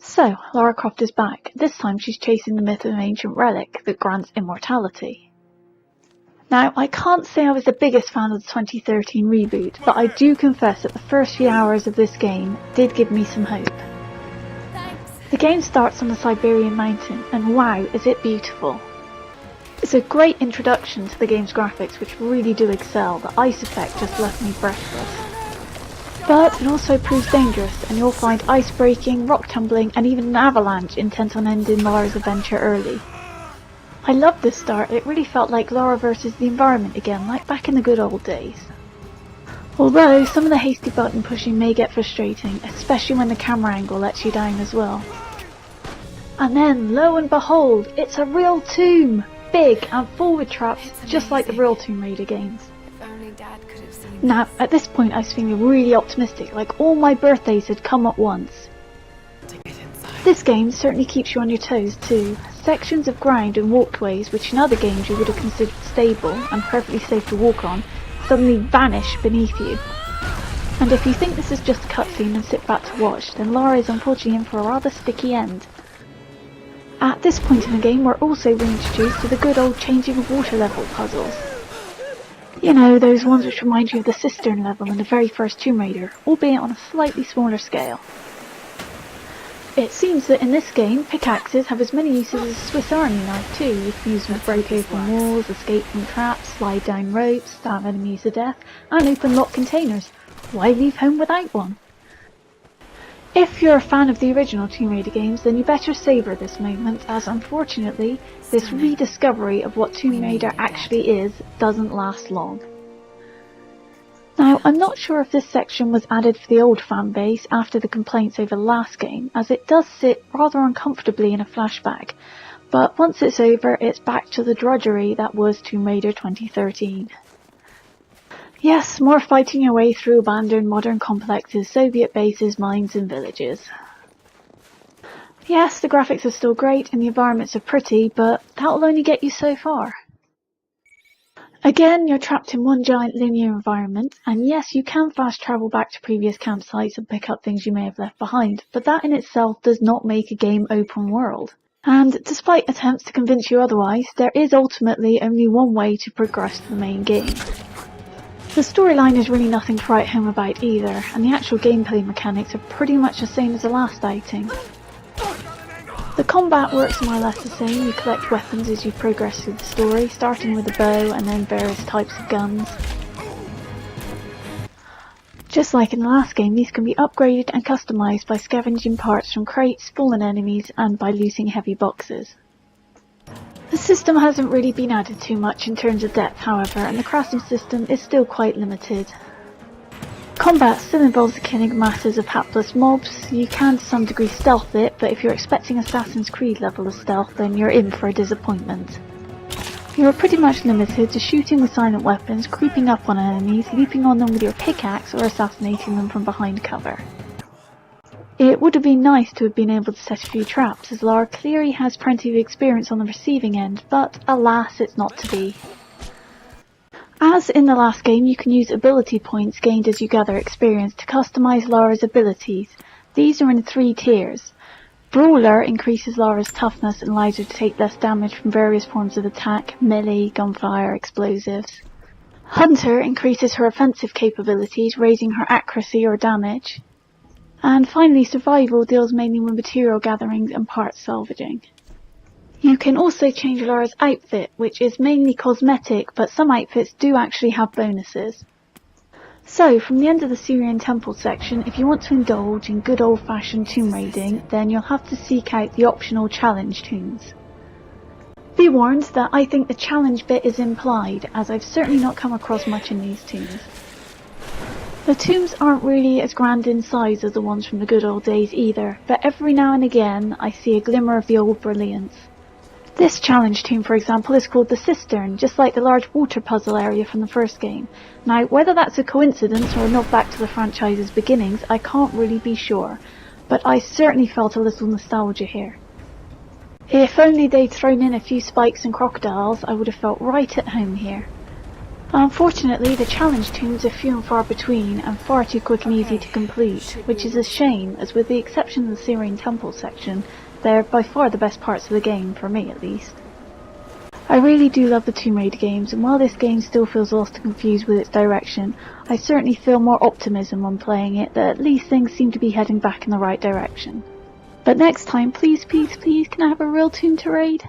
So, Lara Croft is back. This time she's chasing the myth of an ancient relic that grants immortality. Now, I can't say I was the biggest fan of the 2013 reboot, but I do confess that the first few hours of this game did give me some hope. The game starts on the Siberian mountain, and wow, is it beautiful. It's a great introduction to the game's graphics, which really do excel. The ice effect just left me breathless. But it also proves dangerous, and you'll find ice breaking, rock tumbling, and even an avalanche intent on ending Lara's adventure early. I loved this start. It really felt like Lara versus the environment again, like back in the good old days. Although some of the hasty button pushing may get frustrating, especially when the camera angle lets you down as well. And then, lo and behold, it's a real tomb! Big and full with traps, just like the real Tomb Raider games. Now, at this point I was feeling really optimistic, like all my birthdays had come at once. This game certainly keeps you on your toes too. Sections of ground and walkways which in other games you would have considered stable and perfectly safe to walk on, suddenly vanish beneath you. And if you think this is just a cutscene and sit back to watch, then Lara is unfortunately in for a rather sticky end. At this point in the game we're also reintroduced to the good old changing of water level puzzles. You know, those ones which remind you of the cistern level in the very first Tomb Raider, albeit on a slightly smaller scale. It seems that in this game, pickaxes have as many uses as a Swiss Army knife too. You can use them to break open walls, escape from traps, slide down ropes, stab enemies to death, and open locked containers. Why leave home without one? If you're a fan of the original Tomb Raider games, then you better savour this moment, as unfortunately, this rediscovery of what Tomb Raider actually is doesn't last long. Now, I'm not sure if this section was added for the old fan base after the complaints over the last game, as it does sit rather uncomfortably in a flashback, but once it's over, it's back to the drudgery that was Tomb Raider 2013. Yes, more fighting your way through abandoned modern complexes, Soviet bases, mines and villages. Yes, the graphics are still great and the environments are pretty, but that'll only get you so far. Again, you're trapped in one giant linear environment, and yes, you can fast travel back to previous campsites and pick up things you may have left behind, but that in itself does not make a game open world. And despite attempts to convince you otherwise, there is ultimately only one way to progress to the main game. The storyline is really nothing to write home about either, and the actual gameplay mechanics are pretty much the same as the last outing. The combat works more or less the same. You collect weapons as you progress through the story, starting with a bow and then various types of guns. Just like in the last game, these can be upgraded and customised by scavenging parts from crates, fallen enemies, and by looting heavy boxes. The system hasn't really been added too much in terms of depth, however, and the crafting system is still quite limited. Combat still involves the killing of masses of hapless mobs. You can to some degree stealth it, but if you're expecting Assassin's Creed level of stealth, then you're in for a disappointment. You are pretty much limited to shooting with silent weapons, creeping up on enemies, leaping on them with your pickaxe, or assassinating them from behind cover. It would have been nice to have been able to set a few traps, as Lara clearly has plenty of experience on the receiving end, but alas, it's not to be. As in the last game, you can use ability points gained as you gather experience to customise Lara's abilities. These are in 3 tiers. Brawler increases Lara's toughness and allows her to take less damage from various forms of attack, melee, gunfire, explosives. Hunter increases her offensive capabilities, raising her accuracy or damage. And finally, Survival deals mainly with material gatherings and parts salvaging. You can also change Lara's outfit, which is mainly cosmetic, but some outfits do actually have bonuses. So, from the end of the Syrian temple section, if you want to indulge in good old-fashioned tomb raiding, then you'll have to seek out the optional challenge tombs. Be warned that I think the challenge bit is implied, as I've certainly not come across much in these tombs. The tombs aren't really as grand in size as the ones from the good old days either, but every now and again I see a glimmer of the old brilliance. This challenge tomb, for example, is called the Cistern, just like the large water puzzle area from the first game. Now, whether that's a coincidence or a nod back to the franchise's beginnings, I can't really be sure, but I certainly felt a little nostalgia here. If only they'd thrown in a few spikes and crocodiles, I would have felt right at home here. Unfortunately, the challenge tombs are few and far between and far too quick and easy to complete, which is a shame, as with the exception of the Syrian Temple section, they're by far the best parts of the game, for me at least. I really do love the Tomb Raider games, and while this game still feels lost and confused with its direction, I certainly feel more optimism when playing it that at least things seem to be heading back in the right direction. But next time, please, please, please, can I have a real tomb to raid?